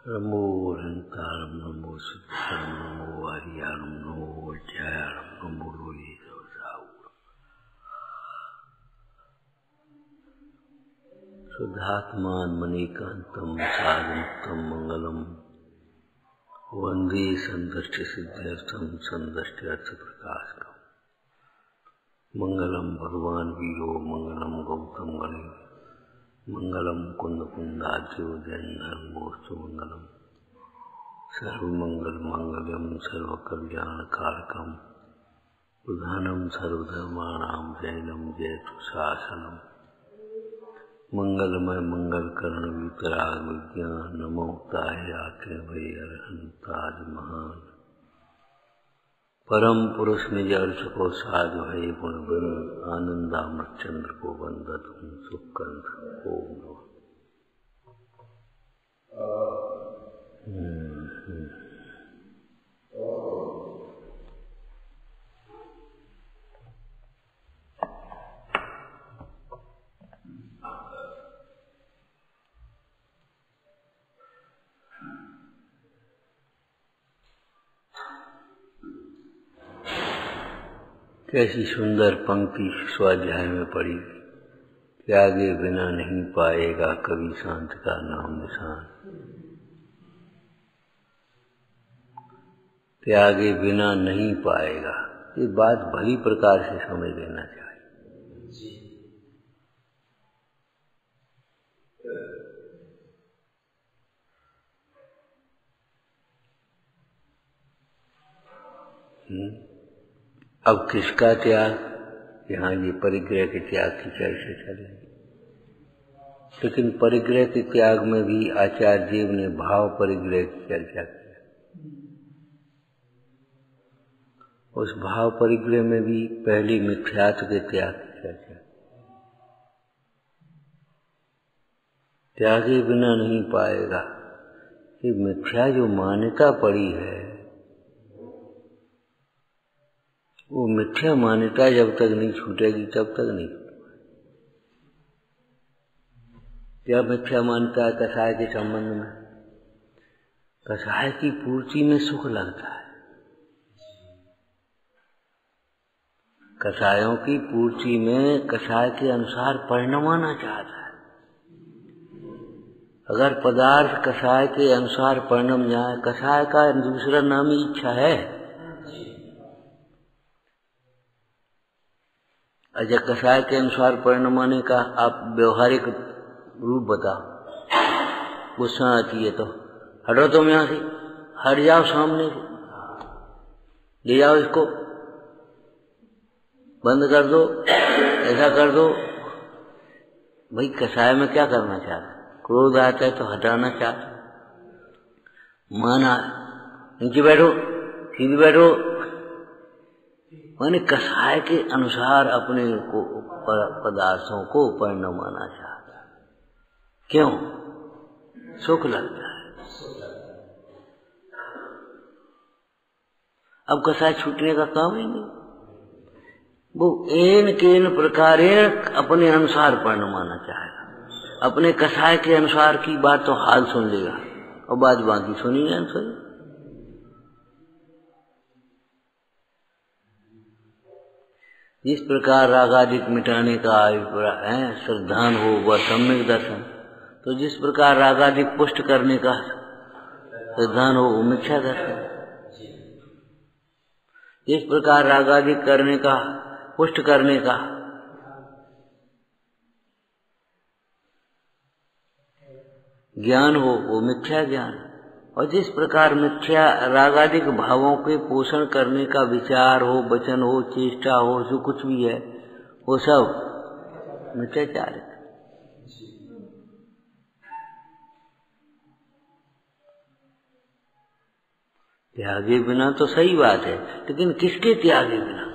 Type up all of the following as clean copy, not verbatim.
नमो अनंतारम नमो सिद्धारम नमो हरियारम नमो अध्यायारम नमो लोये शुद्धात्मान मणिकांतम साधमुक्तम मंगलम वंदे संदृष्टि सिद्ध्यर्थम संदृष्टि अर्थ प्रकाशकम मंगलम भगवान वीरो मंगलम गौतम गणेश मंगलम कुंद कुंदाद्यो जयंधर्मोस्तु मंगलम सर्वमंगल मंगलम सर्वकल्याण कारकम प्रधानम सर्वधर्माणां जैनम जयतु शासनम मंगलमय मंगलकर्ण वितराग विज्ञान नमोक्ताय आके भय अरहंताज महान परम पुरुष निज अर्थ को साधु है गुण बंद आनंदामृत चंद्र को वंदत हूँ सुखकंठ ओम कैसी सुंदर पंक्ति स्वाध्याय में पड़ी। त्यागे बिना नहीं पाएगा कभी शांत का नाम निशान। त्यागे बिना नहीं पाएगा, ये बात भली प्रकार से समझ लेना चाहिए। अब किसका त्याग, यहाँ ये परिग्रह के त्याग की चर्चा चलेगी। लेकिन परिग्रह के त्याग में भी आचार्य जीव ने भाव परिग्रह की चर्चा की। उस भाव परिग्रह में भी पहली मिथ्यात्व के त्याग की चर्चा। त्यागे बिना नहीं पाएगा, ये मिथ्या जो मान्यता पड़ी है, वो मिथ्या मान्यता जब तक नहीं छूटेगी तब तक नहीं। क्या मिथ्या मान्यता है कसाय के संबंध में? कसाय की पूर्ति में सुख लगता है। कसायों की पूर्ति में कसाय के अनुसार परिणाम आना चाहता है। अगर पदार्थ कसाय के अनुसार परिणाम जाए, कसाय का दूसरा नाम ही इच्छा है। अच्छा, कसाय के अनुसार परिणाम आने का आप व्यवहारिक रूप बताओ। गुस्सा आती है तो हटो तुम यहाँ से, हट जाओ सामने से, ले जाओ इसको, बंद कर दो, ऐसा कर दो। भाई कसाय में क्या करना चाहता? क्रोध आता है तो हटाना चाहता। माना नीचे बैठो, सीधे बैठो, माने कसाय के अनुसार अपने को पदार्थों को परिणमाना चाहता है। क्यों? सुख लगता है। अब कसाय छूटने का काम ही नहीं। वो एन केन प्रकारेण अपने अनुसार परिणमाना चाहेगा। अपने कसाय के अनुसार की बात तो हाल सुन लेगा और बात बाकी सुनी नहीं सुनी। जिस प्रकार रागादिक मिटाने का अभिप्राय है श्रद्धान हो वह सम्यक दर्शन, तो जिस प्रकार रागादिक पुष्ट करने का श्रद्धान हो वो मिथ्या दर्शन। जिस प्रकार रागादिक करने का पुष्ट करने का ज्ञान हो वो मिथ्या ज्ञान। और जिस प्रकार मिथ्या रागादिक भावों के पोषण करने का विचार हो, वचन हो, चेष्टा हो, जो कुछ भी है वो सब मिथ्याचार है। त्यागे बिना तो सही बात है, लेकिन किसके त्यागे बिना?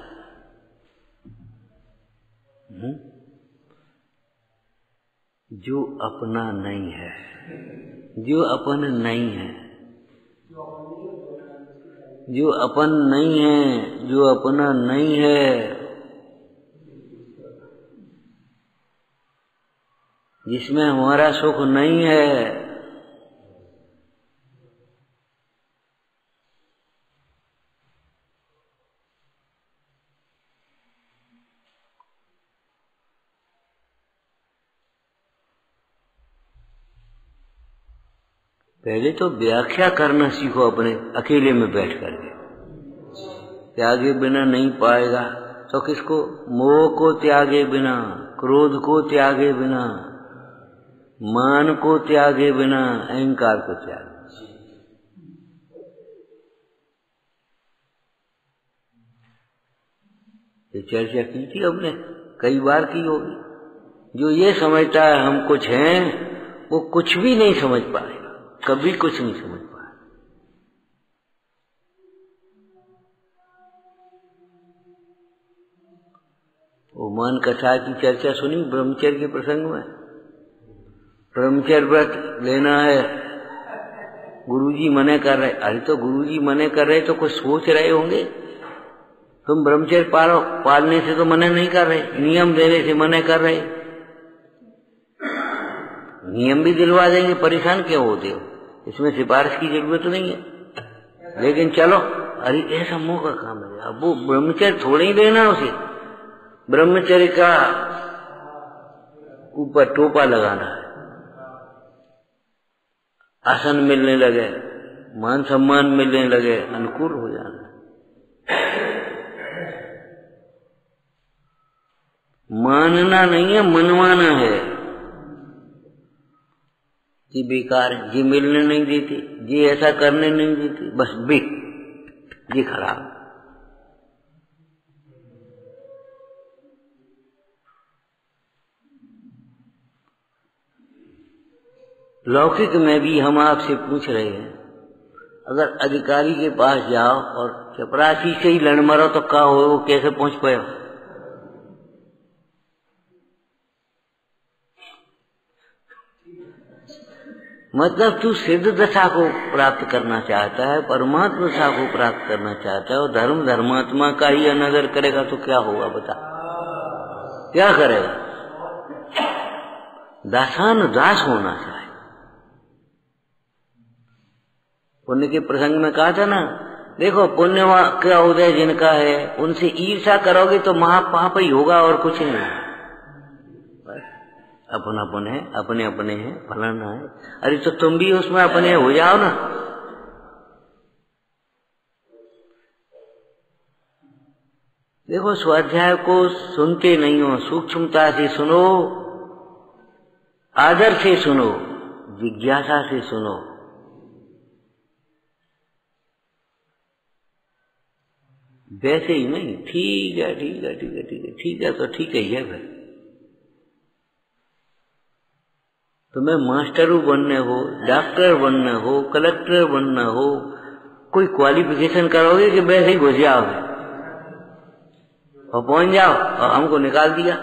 जो अपना नहीं है, जो अपन नहीं है, जो अपन नहीं है, जो अपना नहीं है, जिसमें हमारा सुख नहीं है, पहले तो व्याख्या करना सीखो अपने अकेले में बैठ करके। त्यागे बिना नहीं पाएगा तो किसको? मोह को त्यागे बिना, क्रोध को त्यागे बिना, मान को त्यागे बिना, अहंकार को त्यागे। ये चर्चा की थी हमने, कई बार की होगी। जो ये समझता है हम कुछ हैं, वो कुछ भी नहीं समझ पाएगा, कभी कुछ नहीं समझ पाएगा। वो मान कथा की चर्चा सुनी ब्रह्मचर्य के प्रसंग में। ब्रह्मचर्य व्रत लेना है, गुरुजी मने कर रहे। अरे तो गुरुजी मने कर रहे तो कुछ सोच रहे होंगे। तुम ब्रह्मचर्य पालो, पालने से तो मना नहीं कर रहे, नियम देने से मना कर रहे। नियम भी दिलवा देंगे, परेशान क्यों होते हो? इसमें सिफारिश की जरूरत नहीं है। लेकिन चलो, अरे ऐसा मुंह का काम है। अब वो ब्रह्मचर्य थोड़े ही लेना उसे, ब्रह्मचर्य का ऊपर टोपा लगाना है। आसन मिलने लगे, मान सम्मान मिलने लगे, अनुकूल हो जाना। मानना नहीं है, मनवाना है। ये बेकार है, ये मिलने नहीं देते, ये ऐसा करने नहीं देते, बस बिक, ये खराब। लौकिक में भी हम आपसे पूछ रहे हैं, अगर अधिकारी के पास जाओ और चपरासी से ही लड़ मरो तो क्या हो? वो कैसे पहुंच पाए? मतलब तू सिद्ध दशा को प्राप्त करना चाहता है, परमात्मा दशा को प्राप्त करना चाहता है, और धर्म धर्मात्मा का ही अनादर करेगा तो क्या होगा? बता, क्या करेगा? दासान दास होना चाहिए। पुण्य के प्रसंग में कहा था ना, देखो पुण्य का उदय जिनका है, उनसे ईर्ष्या करोगे तो महापाप ही होगा और कुछ नहीं। अपना अपन है, अपने अपने हैं, फलाना है। अरे तो तुम भी उसमें अपने हो जाओ ना। देखो, स्वाध्याय को सुनते नहीं हो, सूक्ष्मता से सुनो, आदर से सुनो, जिज्ञासा से सुनो। वैसे ही नहीं, ठीक है ठीक है ठीक है ठीक है ठीक है, तो ठीक है भाई। तुम्हें मास्टर बनने हो, डॉक्टर बनना हो, कलेक्टर बनना हो, कोई क्वालिफिकेशन करोगे कि वैसे ही घुस जाओगे और पहुंच जाओ और हमको निकाल दिया,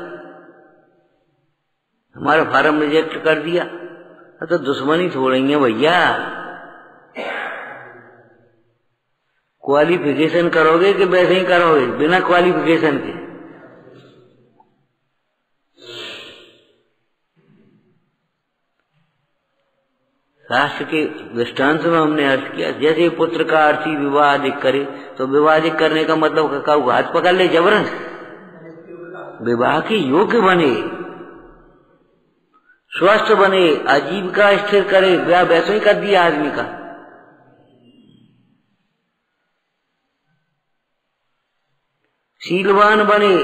हमारा फार्म रिजेक्ट कर दिया? तो दुश्मनी छोड़ेंगे भैया। क्वालिफिकेशन करोगे कि वैसे ही करोगे बिना क्वालिफिकेशन के? शास्त्र के दृष्टांत में हमने अर्थ किया, जैसे पुत्र का अर्थी विवाह अधिक करे, तो विवाह अधिक करने का मतलब का हाथ पकड़ ले जबरन, विवाह के योग्य बने, स्वस्थ बने, आजीविका स्थिर करे। विवाह वैसे ही कर दिया आदमी का। शीलवान बने।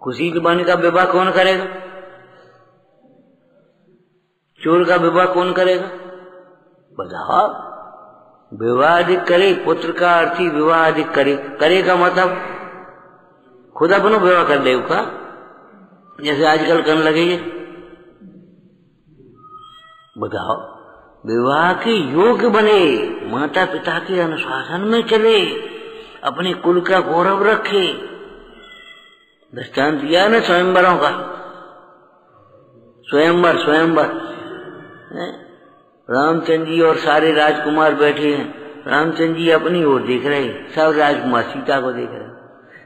कुशील का विवाह कौन करेगा? चोर का विवाह कौन करेगा? बताओ। विवाह अधिक करे, पुत्र का अर्थी विवाह अधिक करे, करेगा मतलब खुद अपना विवाह कर दे का, जैसे आजकल करने लगे। बताओ, विवाह के योग्य बने, माता पिता के अनुशासन में चले, अपने कुल का गौरव रखे। दृष्टांत दिया है ना स्वयंवरों का, स्वयंवर रामचंद्र जी और सारे राजकुमार बैठे हैं। रामचंद्र जी अपनी ओर देख रहे, सब राजकुमार सीता को देख रहे।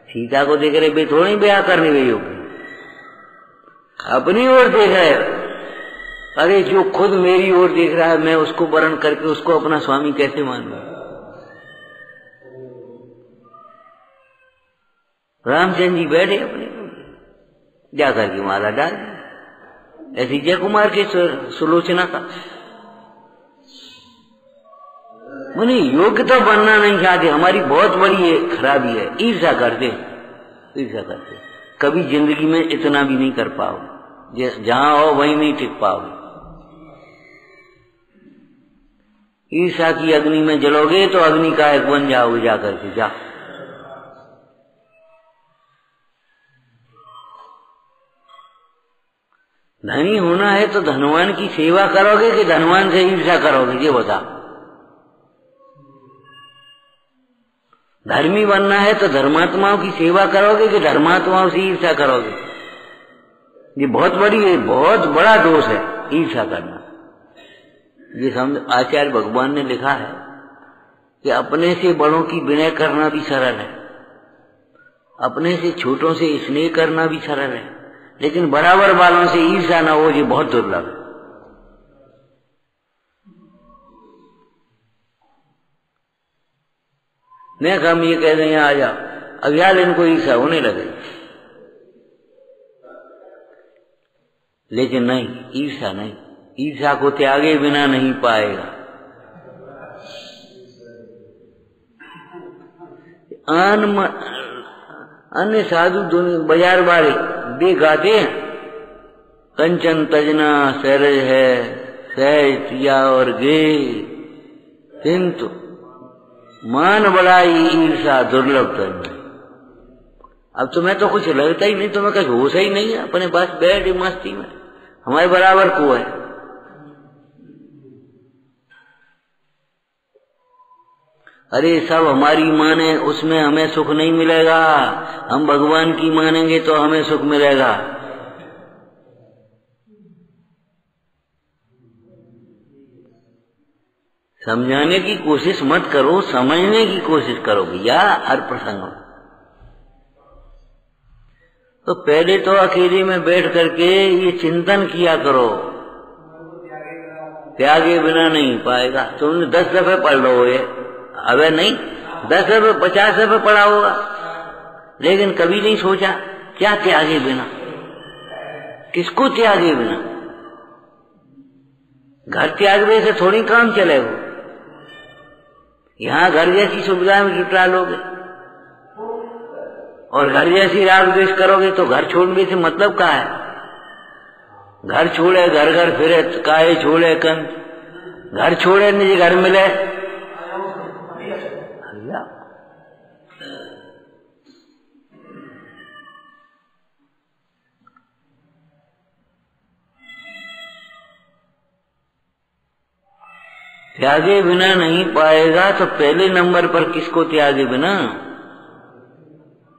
सीता को देख रहे, वे थोड़ी ब्याह करने गई होगी, अपनी ओर देख रहे। अरे जो खुद मेरी ओर देख रहा है, मैं उसको वरण करके उसको अपना स्वामी कैसे मानूं? रामचंद्र जी बैठे अपने, जाकर के माला डाल, ऐसी जय कुमार की सुलोचना का। मुझे योग्यता बनना नहीं चाहते, हमारी बहुत बड़ी खराबी है, ईर्ष्या करते, ईर्ष्या करते। कभी जिंदगी में इतना भी नहीं कर पाओगे, जहां हो वहीं नहीं टिक पाओगे। ईर्ष्या की अग्नि में जलोगे तो अग्नि का एक बन जाओगे जाकर के। जा धनी होना है तो धनवान की सेवा करोगे कि धनवान से ईर्ष्या करोगे, ये बता। धर्मी बनना है तो धर्मात्माओं की सेवा करोगे कि धर्मात्माओं से ईर्ष्या करोगे। ये बहुत बड़ा दोष है ईर्ष्या करना। ये समझ, आचार्य भगवान ने लिखा है कि अपने से बड़ों की विनय करना भी सरल है, अपने से छोटों से स्नेह करना भी सरल है, लेकिन बराबर वालों से ईर्ष्या न हो, ये बहुत दुर्लभ है। नहीं हम ये कह दें आ जाओ, अब यार इनको ईर्ष्या होने लगे, लेकिन नहीं, ईर्ष्या नहीं। ईर्ष्या को त्यागे बिना नहीं पाएगा। अन्य साधु बाजार वाले वे गाते हैं, कंचन तजना सहज है, सहज तिया और गे, किंतु मान बढ़ाई ईर्षा दुर्लभ तन। अब तुम्हें तो कुछ लगता ही नहीं, तुम्हें कुछ होश ही नहीं है, अपने पास बैठ मस्ती में, हमारे बराबर को है। अरे सब हमारी माने, उसमें हमें सुख नहीं मिलेगा, हम भगवान की मानेंगे तो हमें सुख मिलेगा। समझाने की कोशिश मत करो, समझने की कोशिश करो भैया हर प्रसंग में। तो पहले तो अकेले में बैठ करके ये चिंतन किया करो, त्यागे बिना नहीं पाएगा। तुमने 10 दफे पढ़ लो ये, अबे नहीं 10 दफे 50 दफे पढ़ा होगा, लेकिन कभी नहीं सोचा क्या त्यागे बिना, किसको त्यागे बिना। घर त्यागने से थोड़ी काम चलेगा। यहाँ घर जैसी सुविधा में जुटा लोगे और घर जैसी राग द्वेष करोगे तो घर छोड़ने से मतलब क्या है। घर छोड़े घर घर फिरे काहे छोड़े कन, घर छोड़े निजी घर मिले। त्यागे बिना नहीं पाएगा, तो पहले नंबर पर किसको त्यागे बिना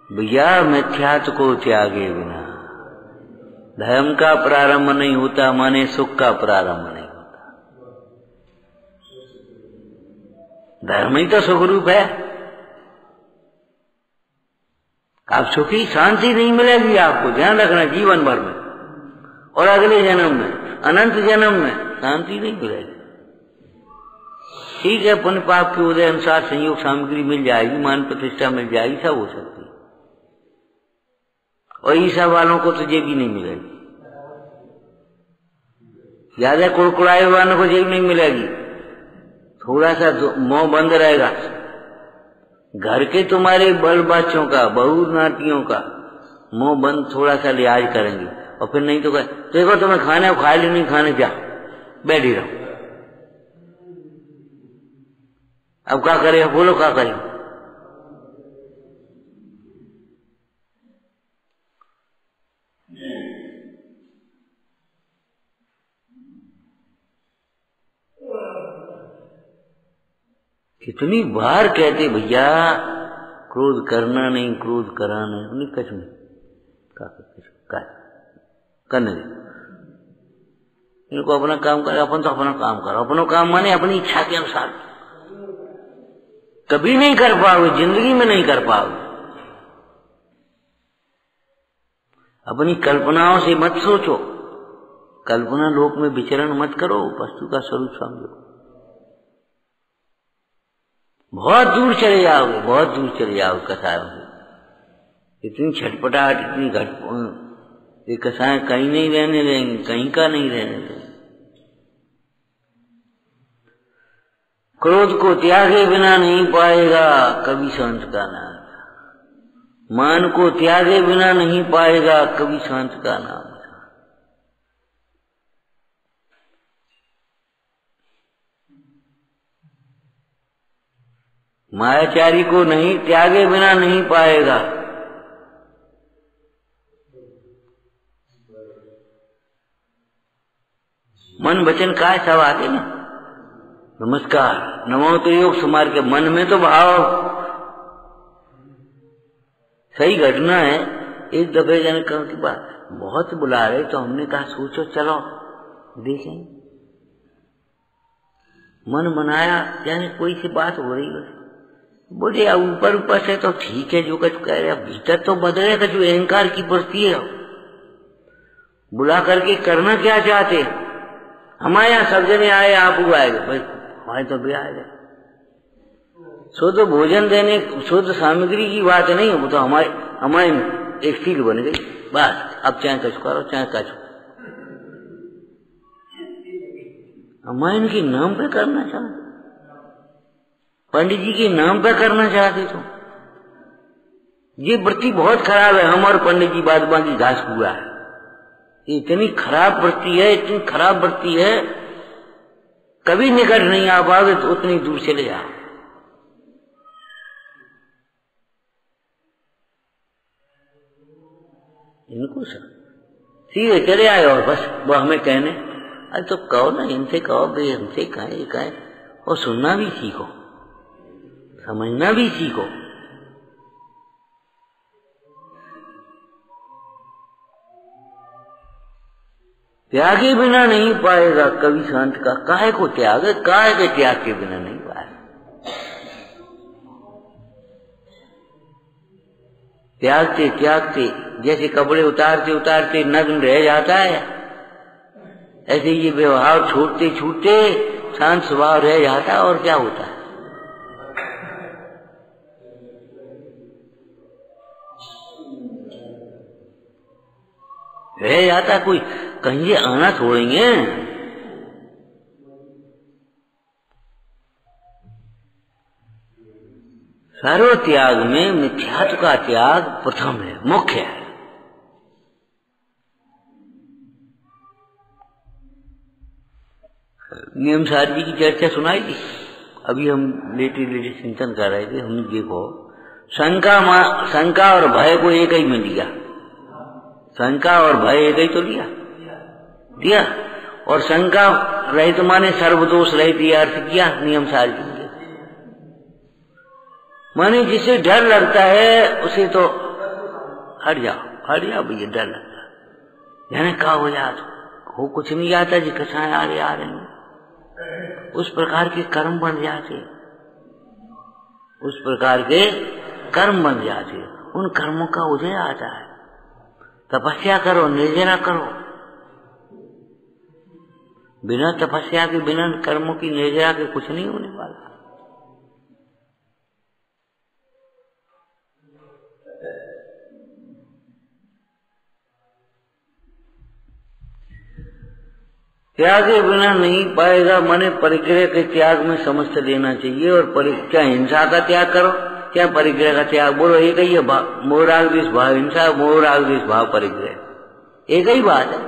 भैया, मिथ्यात्व को त्यागे बिना। धर्म का प्रारंभ नहीं होता माने सुख का प्रारंभ नहीं होता। धर्म ही तो सुख रूप है। आप सुखी शांति नहीं मिलेगी आपको, ध्यान रखना, जीवन भर में और अगले जन्म में, अनंत जन्म में शांति नहीं मिलेगी। ठीक है, पुण्य पाप के उदय अनुसार संयोग सामग्री मिल जाएगी, मान प्रतिष्ठा मिल जाएगी, सब हो सकती है। और ईसा वालों को तो जेब भी नहीं मिलेगी, ज्यादा कुड़कुड़ाए वालों को जेब नहीं मिलेगी। थोड़ा सा मुंह बंद रहेगा, घर के तुम्हारे बल बच्चों का, बहू नातियों का मुंह बंद, थोड़ा सा लिहाज करेंगे। और फिर नहीं तो कहे देखो तुम्हें खाने खा ली, नहीं खाने जा, बैठ ही रहो। अब क्या करें, बोलो क्या करें। कितनी बार कहते भैया क्रोध करना नहीं, क्रोध कराना नहीं, कछ नहीं करने दे इनको, अपना काम करे, अपन तो अपना काम करो। अपना काम माने अपनी इच्छा के अनुसार। कभी नहीं कर पाओगे, जिंदगी में नहीं कर पाओगे। अपनी कल्पनाओं से मत सोचो, कल्पना लोक में विचरण मत करो, वस्तु का स्वरूप समझो। बहुत दूर चले जाओगे, बहुत दूर चले जाओगे कथाओं में। इतनी छटपटाहट, इतनी ये कसाय कहीं नहीं रहने देंगे, कहीं का नहीं रहने देंगे। क्रोध को त्यागे बिना नहीं पाएगा कभी शांत का नाम। मान को त्यागे बिना नहीं पाएगा कभी शांत का नाम। मायाचारी को नहीं त्यागे बिना नहीं पाएगा। मन वचन काय सब आते ना। नमस्कार, नमो तो योग समार के मन में तो भाव सही घटना है। एक दफे जाने कहा कि बात बहुत बुला रहे तो हमने कहा सोचो चलो देखें। मन मनाया यानी कोई सी बात हो रही है, बोले ऊपर ऊपर से तो ठीक है जो कुछ कह रहे, भीतर तो बदलेगा जो अहंकार की बस्ती है। बुला करके करना क्या चाहते? हमारे यहाँ सब जने आए, आप वो आएगा भाई, हमारे तो भी आएगा। शुद्ध भोजन देने, शुद्ध सामग्री की बात नहीं है, वो तो हमारे एक सील बन गई बस। अब चाहे कछ करो चाहे कछ, हमारे इनके नाम पे करना चाहते, पंडित जी के नाम पे करना चाहते। तो ये वृत्ति बहुत खराब है। हम और पंडित जी बाद बाकी घास पूरा है। इतनी खराब वृत्ति है, इतनी खराब वृत्ति है, कभी निकट नहीं आ पाओगे तो उतनी दूर चले जाओ। इनको सीधे चले आए और बस वो हमें कहने, अरे तो कहो ना, इनसे कहो भाई, हमसे कहे और सुनना भी सीखो, समझना भी सीखो। त्यागे बिना नहीं पाएगा कभी शांत का। काहे को त्याग? काहे के त्याग के बिना नहीं पाएगा। त्यागते त्यागते जैसे कपड़े उतारते उतारते नग्न रह जाता है, ऐसे ये व्यवहार छूटते छूटते शांत स्वभाव रह जाता है। और क्या होता है? रह जाता कोई, कहीं ये आना छोड़ेंगे। सर्व त्याग में मिथ्यात्व का त्याग प्रथम है, मुख्य है। नियम सार जी की चर्चा सुनाई थी, अभी हम लेटे लेटे चिंतन कर रहे थे। हम देखो शंका और भय को एक ही में लिया। शंका और भय एक ही तो दिया। और शंका रहित माने सर्वदोष रहित ये अर्थ किया नियम सार जी। माने जिसे डर लगता है उसे तो हट जाओ भैया, डर लगता है यानी का हो जाए तो हो कुछ नहीं जाता जी, कछाएं आगे आ रही हैं। उस प्रकार के कर्म बन जाते, उस प्रकार के कर्म बन जाते। उन कर्मों का उदय आता है। तपस्या करो, निर्जरा करो। बिना तपस्या के, बिना कर्मों की, निर्जरा के कुछ नहीं होने वाला। त्यागे बिना नहीं पाएगा, माने परिग्रह के त्याग में समझ लेना चाहिए। और क्या हिंसा का त्याग करो, क्या परिग्रह का त्याग? बोलो एक ही है, मोह राग द्वेष भाव हिंसा, मोह राग द्वेष भाव परिग्रह, एक ही बात है।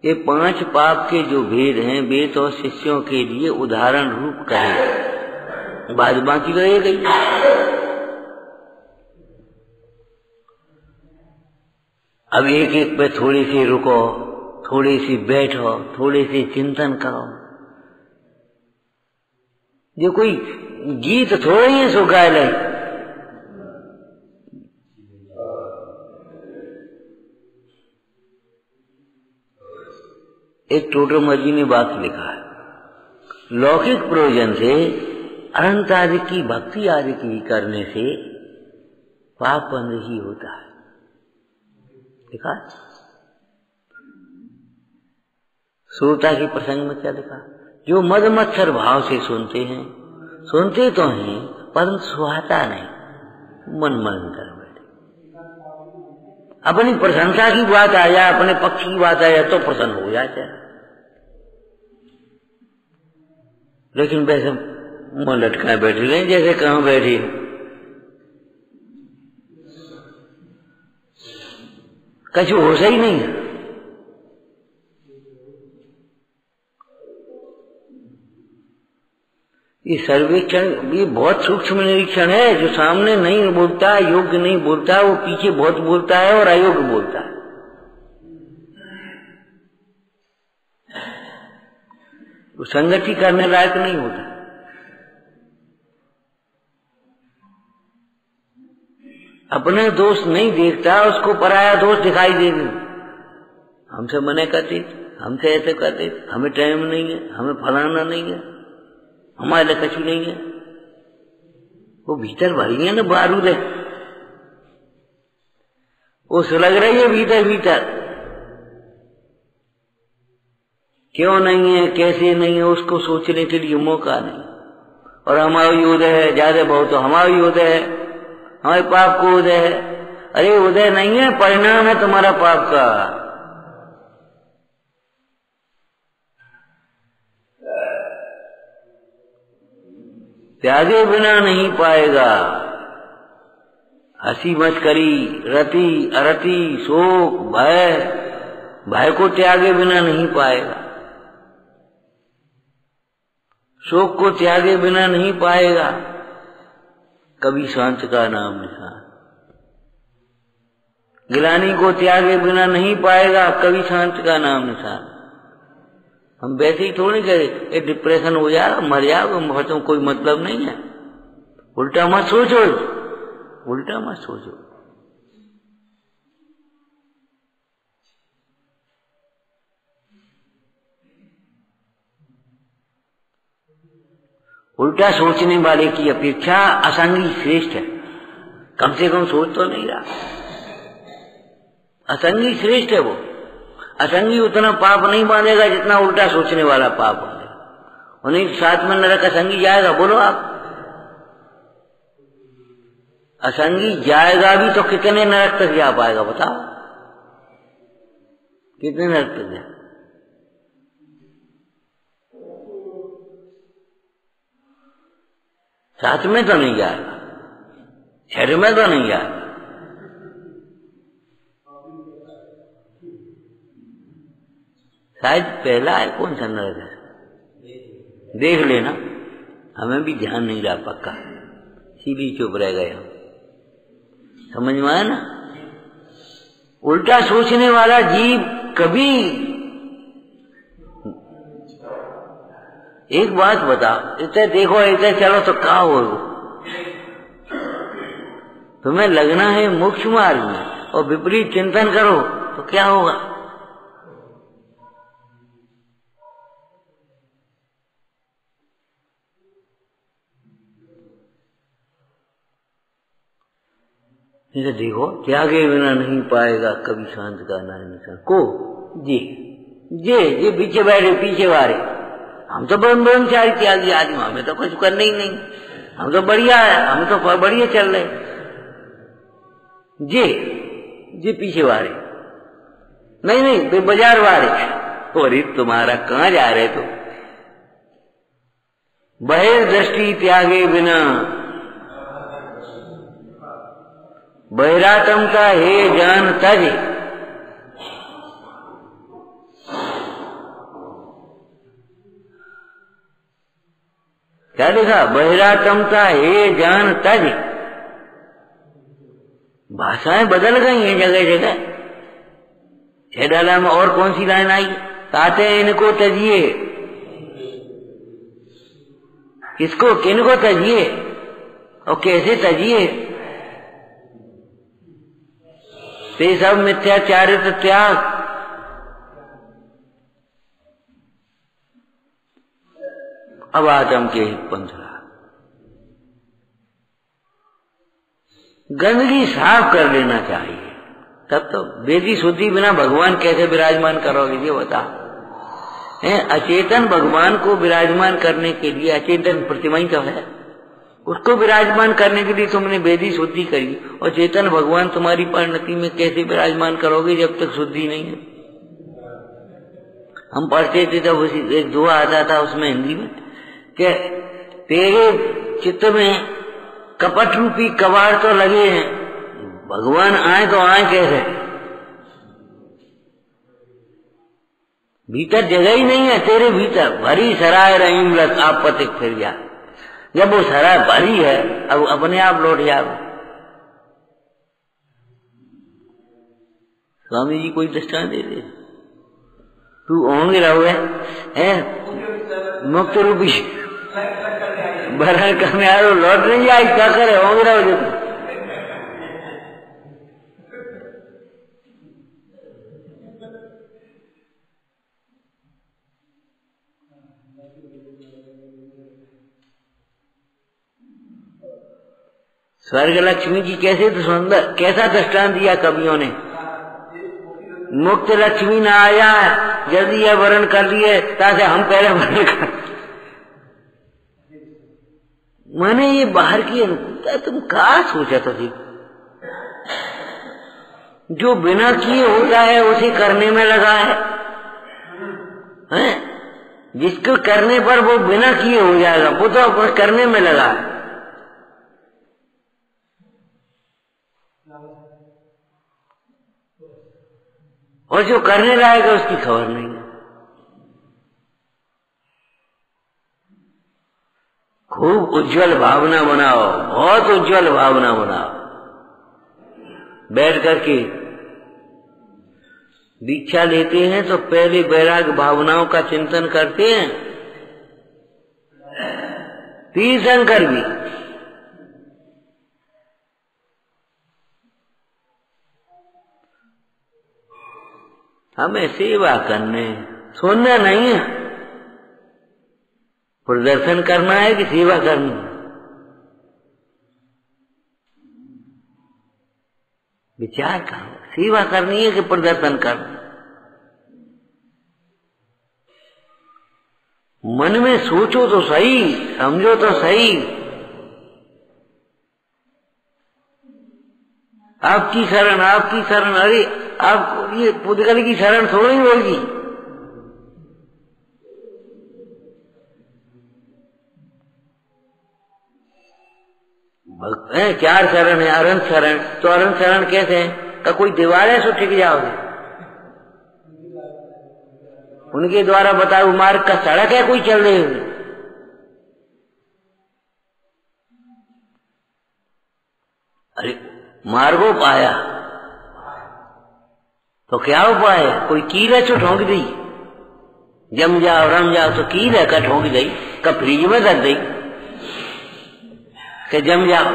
ये 5 पाप के जो भेद हैं, वेद और शिष्यों के लिए उदाहरण रूप कहे, बाद बाकी तो एक ही। अब एक एक पे थोड़ी सी रुको, थोड़ी सी बैठो, थोड़ी सी चिंतन करो। ये कोई गीत थोड़ी है सो गाय ले। एक टोटोमर्जी ने बात लिखा है, लौकिक प्रयोजन से अनंत आदि की भक्ति आदि की करने से पाप बंद ही होता है। लिखा श्रोता के प्रसंग में क्या लिखा? जो मद मत्सर भाव से सुनते हैं, सुनते तो हैं परंतु सुहाता नहीं, मन मन कर बैठे। अपनी प्रशंसा की बात आ जाए, अपने पक्ष की बात आ जाए तो प्रसन्न हो जाते हैं, लेकिन वैसे मुंह लटकाए बैठे रहे जैसे कहाँ बैठी हो। कछु होश ही नहीं है। ये सर्वेक्षण, ये बहुत सूक्ष्म निरीक्षण है। जो सामने नहीं बोलता, योग्य नहीं बोलता, वो पीछे बहुत बोलता है और अयोग्य बोलता है। वो संगति करने लायक नहीं होता। अपने दोष नहीं देखता, उसको पराया दोष दिखाई देगी। हमसे मने करते, हमसे ऐसे करते, हमें टाइम नहीं है, हमें फलाना नहीं है, हमारे लिए कछु नहीं है। वो भीतर भरी है ना बारूद है, वो सुलग रही है भीतर भीतर। क्यों नहीं है, कैसे नहीं है, उसको सोचने के लिए मौका नहीं। और हमारा उदय है, ज्यादा बहुत तो हमारा उदय है, हमारे पाप को उदय है। अरे उदय नहीं है, परिणाम है तुम्हारा पाप का। त्यागे बिना नहीं पाएगा। हंसी मस्करी, रति अरति, शोक भय, भय को त्यागे बिना नहीं पाएगा। शोक को त्यागे बिना नहीं पाएगा। कभी शांत का नाम निशान। गिलानी को त्यागे बिना नहीं पाएगा, कभी शांत का नाम निशान। हम वैसे ही थोड़ी कहे डिप्रेशन हो जाएगा, मर जाओगे, मतलब कोई मतलब नहीं है। उल्टा मत सोचो, उल्टा मत सोचो। उल्टा सोचने वाले की अपेक्षा असंगी श्रेष्ठ है। कम से कम सोच तो नहीं रहा। असंगी श्रेष्ठ है वो। असंगी उतना पाप नहीं बांधेगा जितना उल्टा सोचने वाला पाप बांधेगा। उन्हीं साथ में नरक असंगी जाएगा, बोलो आप। असंगी जाएगा भी तो कितने नरक तक जा पाएगा, बताओ कितने नरक तक जाए। साथ में तो नहीं जाएगा, शरीर में तो नहीं जाएगा। शायद पहला है, कौन सा नरक है देख लेना, हमें भी ध्यान नहीं रहा पक्का, सीधी चुप रह गए हम। समझ में आया ना। उल्टा सोचने वाला जीव कभी, एक बात बता, इतने देखो इतने चलो तो क्या हो, तुम्हें लगना है मोक्ष मार्ग में और विपरीत चिंतन करो तो क्या होगा। देखो त्यागे बिना नहीं पाएगा, कभी शांत का नाम निशान। को जी जे पीछे बैठे, पीछे वाले, हम तो ब्रह्मचारी त्यागी आदमी, हमें तो कुछ करना ही नहीं, हम तो बढ़िया है, हम तो बढ़िया चल रहे। जे पीछे वाले नहीं बाजार वाले। अरे तुम्हारा कहाँ जा रहे तो। बहिर्दृष्टि त्यागे बिना बहिरातम का हे जान तज। क्या लिखा, बहिरातम का हे जान तज। भाषाएं बदल गई हैं जगह जगह। छेडाला में और कौन सी लाइन आई, ताते इनको तजिए, किसको किनको तजिए और कैसे तजिए। ते सब मिथ्याचारित त्याग। अब आदम के हित पंथरा गंदगी साफ कर लेना चाहिए। तब तो वेदी शुद्धि बिना भगवान कैसे विराजमान करोगे ये बता। अचेतन भगवान को विराजमान करने के लिए अचेतन प्रतिमा ही तो है। उसको विराजमान करने के लिए तुमने वेदी शुद्धि करी, और चेतन भगवान तुम्हारी परिणति में कैसे विराजमान करोगे जब तक शुद्धि नहीं है। हम पढ़ते थे तब उसी एक दुआ आता था उसमें हिंदी में कि तेरे चित्त में कपट रूपी कबाड़ तो लगे हैं, भगवान आए तो आए कैसे, भीतर जगह ही नहीं है तेरे भीतर। भरी सराय रहीम लत आप पतिक फिर जा, जब वो सराय भरी है अब अपने आप लौट जाओ। स्वामी जी कोई दृष्टांत दे दे, तू होंगे रहोगे मुक्त रूपी भरण करने आ रहे लौट नहीं जाए, क्या करे होंगे रहोगे तो। स्वर्ग लक्ष्मी की कैसे तो सुंदर कैसा दृष्टांत दिया कवियों ने। मुक्त लक्ष्मी न आया जल्दी यह वर्ण कर लिए ताकि हम पहले वर्ण कर। मैंने ये बाहर की अनुकूलता तुम कहा सोचा था जी, जो बिना किए होता है उसे करने में लगा है? जिसको करने पर वो बिना किए हो जाएगा, वो तो अपने करने में लगा है। और जो करने लायक है उसकी खबर नहीं है। खूब उज्जवल भावना बनाओ, बहुत उज्जवल भावना बनाओ। बैठ करके दीक्षा लेते हैं तो पहले वैराग भावनाओं का चिंतन करते हैं। तीर्थंकर भी हमें सेवा करने, सुनना नहीं है, प्रदर्शन करना है कि सेवा करनी है। विचार करो, सेवा करनी है कि प्रदर्शन करना। मन में सोचो तो सही, समझो तो सही। आपकी शरण, आपकी शरण, अरे आप ये पुद्गल की शरण थोड़ी होगी। चार शरण है, अरंत शरण, तो अरंत शरण कैसे है? का कोई दीवार है सो टिक जाओगे? उनके द्वारा बताओ मार्ग का सड़क है कोई चल रही होगी? अरे मार्गो पाया तो क्या उपाय है? कोई कील है चो ठोंक दी, जम जाओ रम जाओ तो कील है का ठोंक दी, का फ्रिज में रख दी कि जम जाओ।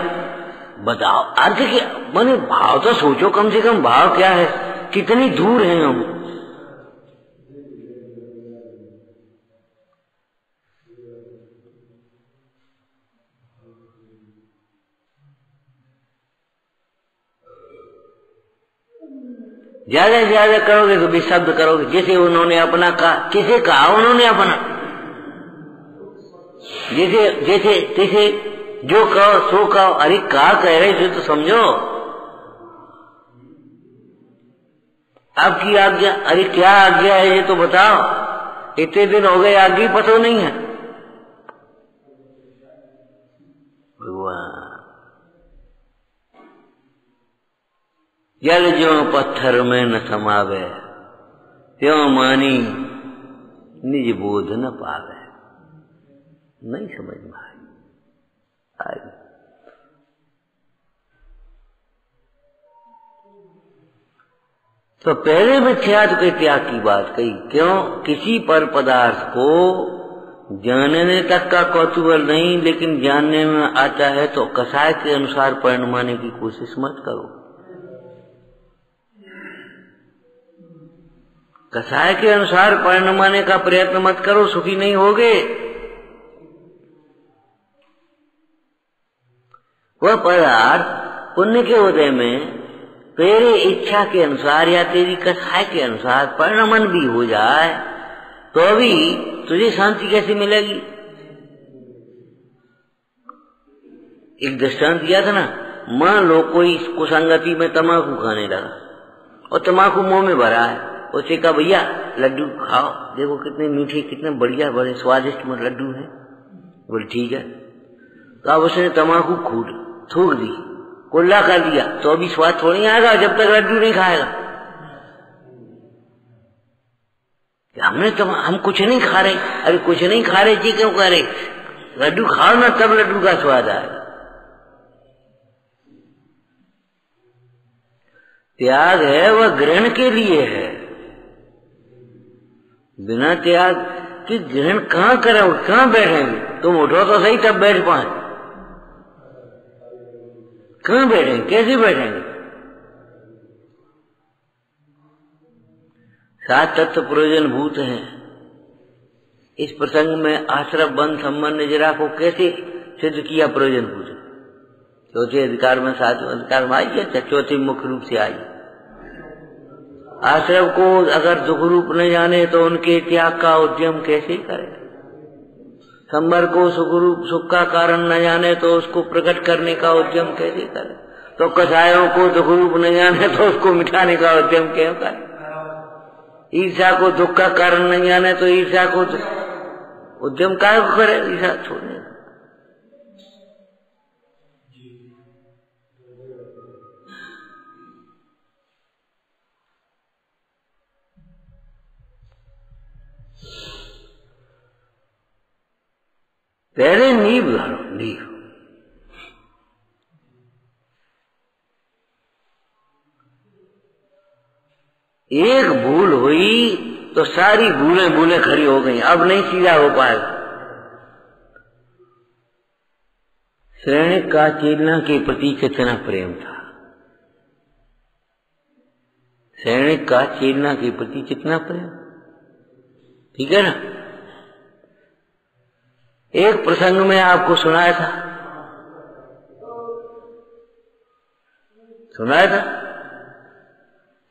बताओ अर्थ क्या? मैंने भाव तो सोचो, कम से कम भाव क्या है, कितनी दूर हैं हम। ज्यादा से ज्यादा करोगे तो भी शब्द करोगे, जैसे उन्होंने अपना कहा, किसे कहा उन्होंने अपना, जैसे जैसे जैसे जो कहो सो कहो। अरे कहा कह रहे थे तो समझो, आपकी आज्ञा, अरे क्या आज्ञा है ये तो बताओ। इतने दिन हो गए आज्ञा पता नहीं है। जल ज्यों पत्थर में न समावे, त्यों मानी निज बोध न पावे। नहीं समझ में आई। तो पहले मिथ्यात्व के त्याग की बात कही। क्यों? किसी पर पदार्थ को जानने तक का कौतूहल नहीं, लेकिन जानने में आता है तो कसाय के अनुसार परिणमाने की कोशिश मत करो। कसाय के अनुसार परिणमाने का प्रयत्न मत करो, सुखी नहीं होगे। वह पदार्थ पुण्य के उदय में तेरी इच्छा के अनुसार या तेरी कसाय के अनुसार परिणमन भी हो जाए तो भी तुझे शांति कैसे मिलेगी? एक दृष्टांत दिया था ना, मान लो कोई कुसंगति में तम्बाकू खाने लगा और तम्बाकू मुंह में भरा है, उसे कहा भैया लड्डू खाओ, देखो कितने मीठे, कितने बढ़िया, बड़े स्वादिष्ट लड्डू हैं। बोले ठीक है। तो अब उसने तम्बाकू थूक दी, कुल्ला कर दिया, तो अभी स्वाद थोड़ी आएगा जब तक लड्डू नहीं खाएगा। हम कुछ नहीं खा रहे, अरे कुछ नहीं खा रहे जी क्यों कह रहे, लड्डू खाओ ना तब लड्डू का स्वाद आएगा। त्याग है वह ग्रहण के लिए है, बिना त्याग के ग्रहण कहां करोगे, कहां बैठेंगे? तुम उठो तो सही तब बैठ पाए, कहां बैठेंगे, कैसे बैठेंगे? सात तत्व प्रयोजन भूत हैं। इस प्रसंग में आश्रम बंध संबंध निजरा को कैसे सिद्ध किया प्रयोजन भूत? चौथे अधिकार में, सातवें अधिकार में आई है, चौथे मुख्य रूप से आई। आश्रम को अगर दुख रूप न जाने तो उनके त्याग का उद्यम कैसे करे? संबर को सुख रूप सुख का कारण न जाने तो उसको प्रकट करने का उद्यम कैसे करे? तो कसायों को दुख रूप न जाने तो उसको मिटाने का उद्यम क्यों करे? ईर्ष्या को दुख का कारण नहीं जाने तो ईर्ष्या को उद्यम काय को करे? ईर्ष्या छोड़ने। पहले नींव धरो, नींव। एक भूल हुई तो सारी भूलें खड़ी हो गई, अब नहीं सीधा हो पाएगा। श्रेणिक का चेतना के प्रति कितना प्रेम था, श्रेणिक का चेतना के प्रति कितना प्रेम, ठीक है ना? एक प्रसंग में आपको सुनाया था,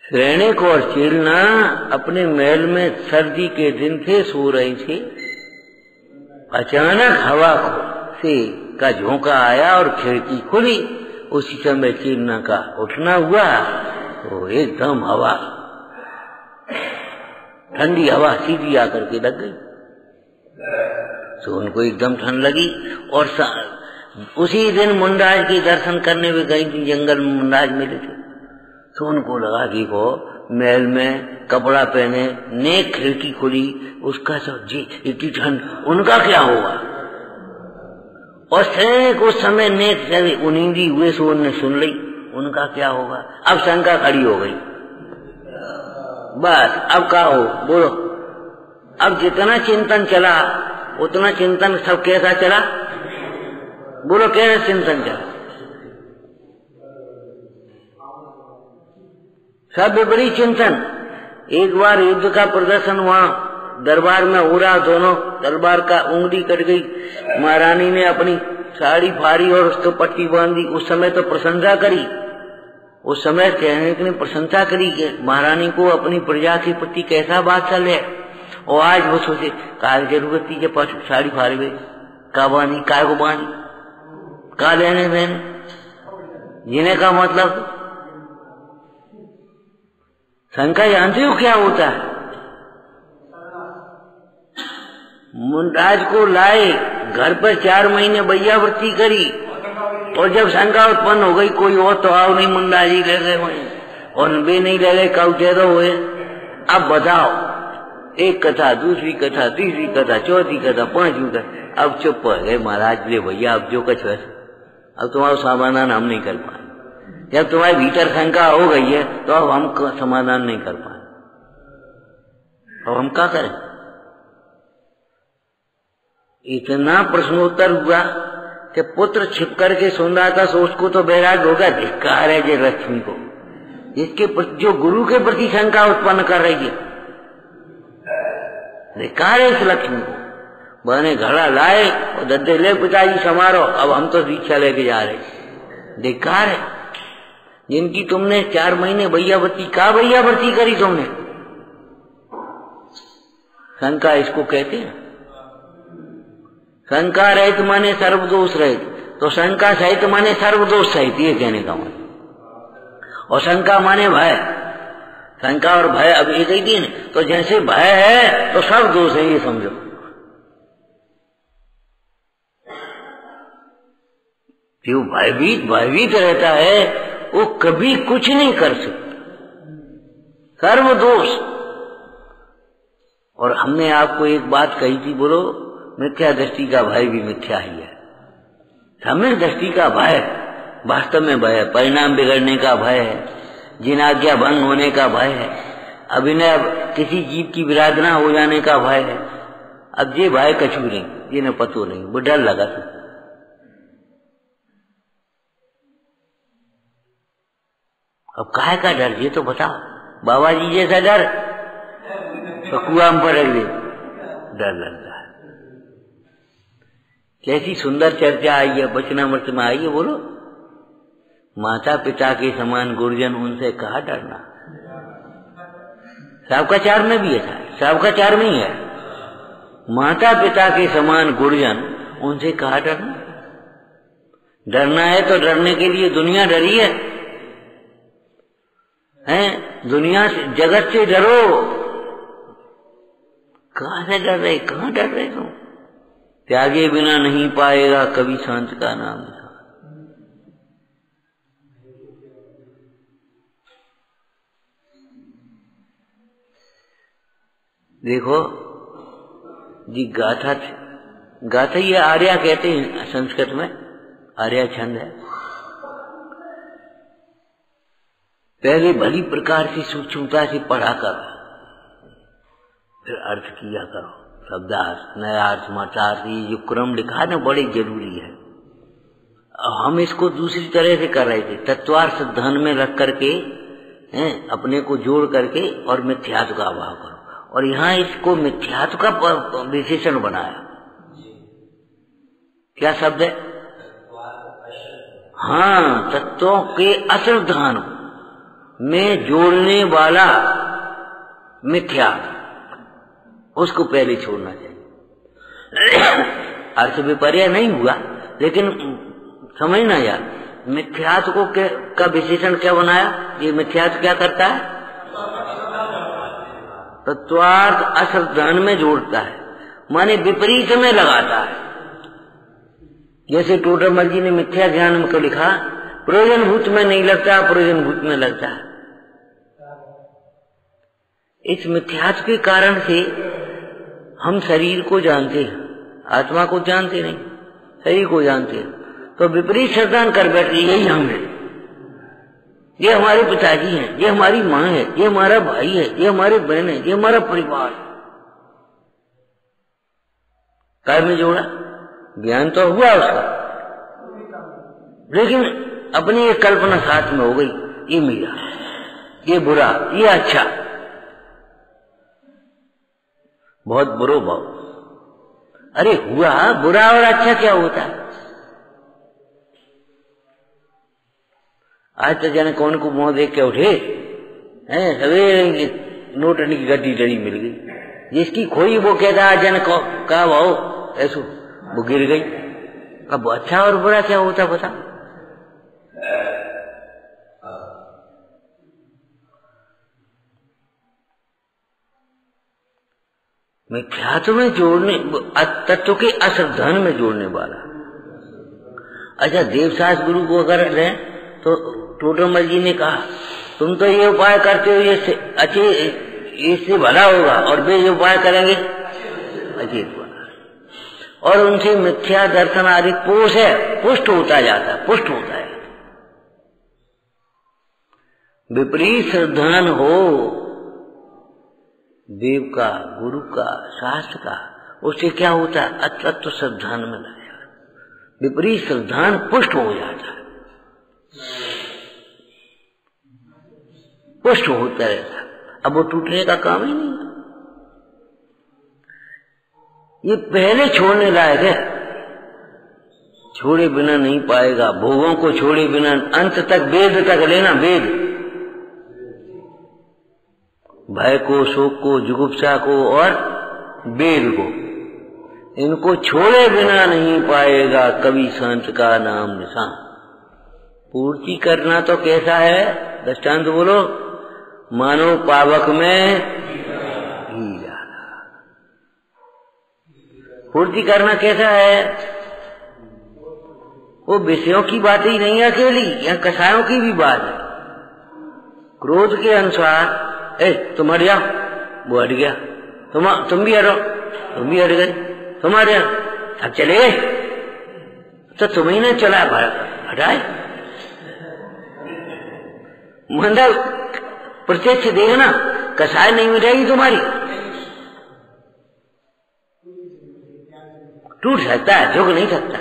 श्रेणिक और चेलना अपने महल में सर्दी के दिन थे, सो रही थी। अचानक हवा से का झोंका आया और खिड़की खुली। उसी समय चेलना का उठना हुआ, तो एकदम हवा, ठंडी हवा सीधी आकर के लग गई। तो उनको एकदम ठंड लगी और उसी दिन मुंडाज के दर्शन करने में गई थी, जंगल में मुंडाज मिले थे। तो उनको लगा कि वो महल में कपड़ा पहने, नेक खिड़की खुली, उसका सब जी इतनी ठंड, उनका क्या होगा? और श्रेणिक उस समय नेक चले उन्हीं हुए सो उन्होंने सुन ली, उनका क्या होगा? अब शंका खड़ी हो गई, बस अब क्या हो बोलो। अब जितना चिंतन चला उतना चिंतन सब कैसा चला बोलो, कैसा चिंतन चला? सब विपरीत चिंतन। एक बार युद्ध का प्रदर्शन वहां दरबार में हो रहा, दोनों दरबार का उंगली कट गई। महारानी ने अपनी साड़ी फाड़ी और उसको पट्टी बांधी। उस समय तो प्रशंसा करी, उस समय कहने ने प्रशंसा करी कि महारानी को अपनी प्रजा के प्रति कैसा बात चल है। और आज वो सोचे काय जरूरत थी जब साड़ी फाड़ गई, का बांधी, काय को बांधी, का लेने देने, जीने का मतलब। शंका जानते हो क्या होता है? मुंडाज को लाए घर पर 4 महीने बैयावृत्ति करी, और जब शंका उत्पन्न हो गई कोई और तो आओ नहीं, मुंडाज ही ले गए वहीं, और वे नहीं ले गए, कब दे दो हुए। अब बताओ, एक कथा, दूसरी कथा, तीसरी कथा, चौथी कथा, 5वीं कथा। अब चुप हो गए महाराज, ले भैया अब जो कुछ है, अब तुम्हारा समाधान हम नहीं कर पाए। जब तुम्हारे भीतर शंका हो गई है तो अब हम समाधान नहीं कर पाए, अब हम क्या करें? इतना प्रश्नोत्तर हुआ कि पुत्र छिप करके सुन रहा था, सो उसको तो बैराग होगा, धिक्कार है जे लक्ष्मी को, जिसके जो गुरु के प्रति शंका उत्पन्न कर रही है, धिक्कार है इस लक्ष्मी को। बने घड़ा लाए और दद्दे ले पिताजी समारो, अब हम तो दीक्षा लेके जा रहे, धिक्कार है। जिनकी तुमने 4 महीने बैयावृत्ति करी तुमने, शंका इसको कहते हैं। शंका रहित माने सर्वदोष रहित। तो शंका सहित माने सर्वदोष सहित, ये कहने का मतलब। और शंका माने भय, शंका और भय अब एक ही दिन, तो जैसे भय है तो सब दोष है, ये समझो। जो भयभीत रहता है वो कभी कुछ नहीं कर सकता, सर्वदोष। और हमने आपको एक बात कही थी, बोलो मिथ्या दृष्टि का भय भी मिथ्या ही है। सम्यक दृष्टि का भय वास्तव में भय है, परिणाम बिगड़ने का भय है, जिनाज्ञा भंग होने का भय है, अभिनय किसी जीव की विराधना हो जाने का भय है। अब ये भय कछु नहीं, ये न पतो नहीं, वो डर लगा था। अब काहे का डर, ये तो बताओ। बाबा जी जैसा डर तो कुआं पर रख दे, डर लगता है। कैसी सुंदर चर्चा आई है, वचनामृत में आई है। बोलो, माता पिता के समान गुरुजन, उनसे कहा डरना। सावकाचार में भी ऐसा है, सावकाचार में ही है, माता पिता के समान गुरुजन, उनसे कहा डरना। डरना है तो डरने के लिए दुनिया डरी है, दुनिया से, जगत से डरो। कहां से डर रहे, कहां डर रहे तुम? त्यागे बिना नहीं पाएगा कभी शांत का नाम। देखो जी, गाथा ये आर्या कहते हैं संस्कृत में, आर्या छंद है। पहले भली प्रकार से सूक्ष्मता से पढ़ा करो, फिर अर्थ किया करो, शब्दार्थ, नयार्थ, मतार्थ, ये जो क्रम लिखा है ना, बड़े जरूरी है। हम इसको दूसरी तरह से कर रहे थे, तत्वार्थ ध्यान में रख करके अपने को जोड़ करके और मिथ्यात्व का अभाव करो। और यहाँ इसको मिथ्यात्व का विशेषण बनाया। क्या शब्द है? हाँ, तत्वों के असल ध्यान में जोड़ने वाला मिथ्या, उसको पहले छोड़ना चाहिए। अर्थ विपर्य नहीं हुआ, लेकिन समझना यार, मिथ्यात्व को का विशेषण क्या बनाया? ये मिथ्यात्व क्या करता है? तत्वार्थ असल ध्यान में जोड़ता है, माने विपरीत में लगाता है। जैसे टोडरमल जी ने मिथ्या ज्ञान में को लिखा, प्रयोजन भूत में नहीं लगता, प्रयोजन भूत में लगता है। इस मिथ्यात्व के कारण से हम शरीर को जानते हैं, आत्मा को जानते नहीं, शरीर को जानते हैं। तो विपरीत सिद्धांत कर बैठे, यही हम है, ये हमारे पिताजी हैं, ये हमारी माँ है, ये हमारा भाई है, ये हमारे बहन है, ये हमारा परिवार। काय में जोड़ा? ज्ञान तो हुआ उसका, लेकिन अपनी एक कल्पना साथ में हो गई, ये मेरा, ये बुरा, ये अच्छा, बहुत बुरो भाव। अरे हुआ, बुरा और अच्छा क्या होता है? आज तो जाने कौन को मुंह देख के उठे हैं, सवेरे नोटनी की गड्डी डरी मिल गई, जिसकी खोई वो कहता जन का भाव ऐसो, वो गिर गई। अब अच्छा और बुरा क्या होता बता? मिथ्यात्व में जोड़ने, तत्व के असावधान में जोड़ने वाला। अच्छा, देवसास गुरु को अगर रहे तो टोडरमल जी ने कहा, तुम तो ये उपाय करते हो, ये अच्छे, इससे भला होगा, और वे ये उपाय करेंगे अचेत बना। और उनसे मिथ्या दर्शन आदि पोष है, पुष्ट होता जाता है, पुष्ट होता है। विपरीत श्रद्धान हो देव का, गुरु का, शास्त्र का, उससे क्या होता है? अतत्व श्रद्धान में लगेगा, विपरीत श्रद्धान पुष्ट हो जाता है, पुष्ट होता रहता। अब वो टूटने का काम ही नहीं है। ये पहले छोड़ने लायक है, छोड़े बिना नहीं पाएगा। भोगों को छोड़े बिना अंत तक, वेद तक लेना, वेद, भय को, शोक को, जुगुप्सा को और वेद को, इनको छोड़े बिना नहीं पाएगा कभी संत का नाम निशान। पूर्ति करना तो कैसा है, दृष्टांत बोलो। मानो पावक में घी डाला। पूर्ति करना कैसा है? वो विषयों की बात ही नहीं है अकेली, या कसायों की भी बात है। क्रोध के अनुसार तुम हट जाओ, वो हट गया, तुम भी हटो, तुम भी हट गए, तुम हट जाओ, अब चले गए, तो तुम्हें ना चला हटाए। मतलब प्रत्यक्ष देखना, कसाय नहीं मिटाएगी तुम्हारी। टूट सकता है, झुक नहीं सकता।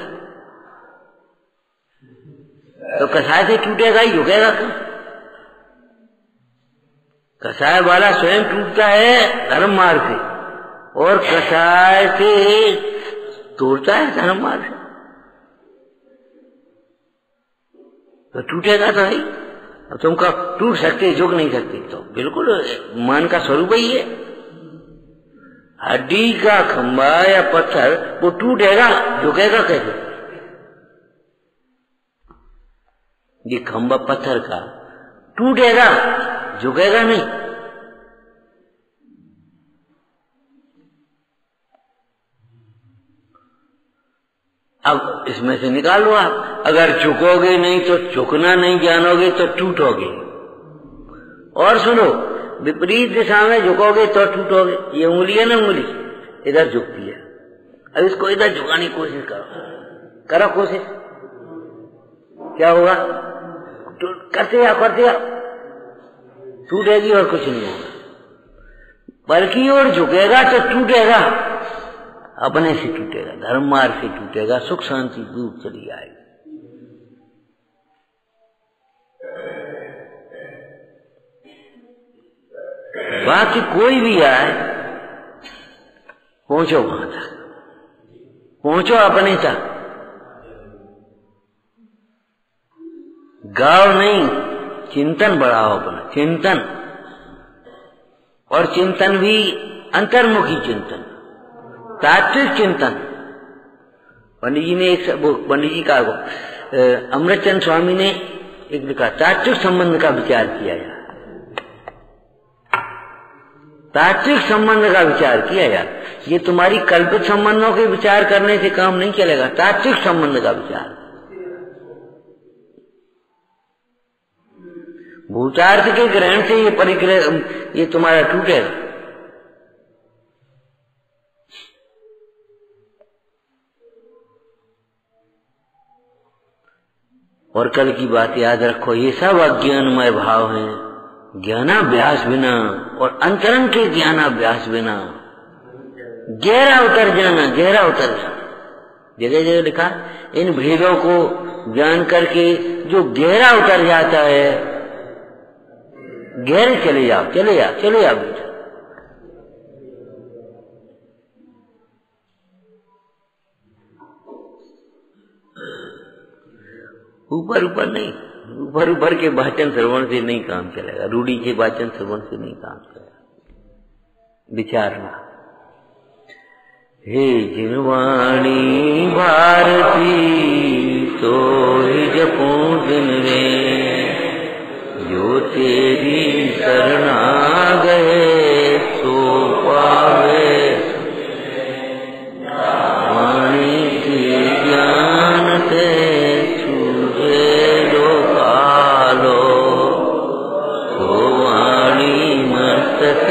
तो कसाय से टूटेगा ही, झुकेगा क्यों? कसाय वाला स्वयं टूटता है धर्म मार्ग से, और कसाय से तोड़ता है धर्म मार्ग से, तो टूटेगा तो है। अब तुम कब टूट सकते, झुक नहीं सकते, तो बिल्कुल मन का स्वरूप ही है। हड्डी का खंभा या पत्थर वो टूटेगा, झुकेगा कैसे? ये खंभा पत्थर का टूटेगा, झुकेगा नहीं। अब इसमें से निकाल लो आप, अगर झुकोगे नहीं तो झुकना नहीं जानोगे तो टूटोगे। और सुनो, विपरीत दिशा में झुकोगे तो टूटोगे। ये उंगली है ना, उंगली इधर झुकती है, अब इसको इधर झुकाने की कोशिश करो कोशिश, क्या होगा? करते जाओ, टूटेगी और कुछ नहीं होगा। बल्कि और झुकेगा तो टूटेगा, अपने से टूटेगा, धर्म मार्ग से टूटेगा, सुख शांति दूर चली आएगी। बाकी कोई भी आए, पहुंचो वहां तक, पहुंचो अपने तक। गाँव नहीं, चिंतन बढ़ाओ अपना, चिंतन, और चिंतन भी अंतर्मुखी चिंतन, तात्विक चिंतन। पंडित जी ने पंडित जी का अमृतचंद स्वामी ने एक लिखा, तात्विक संबंध का विचार किया यार, तात्विक संबंध का विचार किया यार। ये तुम्हारी कल्पित संबंधों के विचार करने से काम नहीं चलेगा, तात्विक संबंध का विचार। भूतार्थ के ग्रहण से ये परिग्रह, ये तुम्हारा टूटेगा। और कल की बात याद रखो, ये सब अज्ञानमय भाव है। ज्ञानाभ्यास बिना और अंतरंग के ज्ञानाभ्यास बिना गहरा उतर जाना, गहरा उतर जाना। जगह जगह लिखा, इन भेदों को ज्ञान करके जो गहरा उतर जाता है, गहरे चले जाओ बेटा। ऊपर नहीं, ऊपर के वाचन श्रवण से नहीं काम चलेगा, रूढ़ी के वाचन श्रवण से नहीं काम चलेगा। विचारना, हे जिनवाणी भारती तो ही जपूं दिन रे, जो तेरी शरणा गए सो पावे, वाणी के ज्ञान से छूझे लो कालो, तो वाणी मस्तक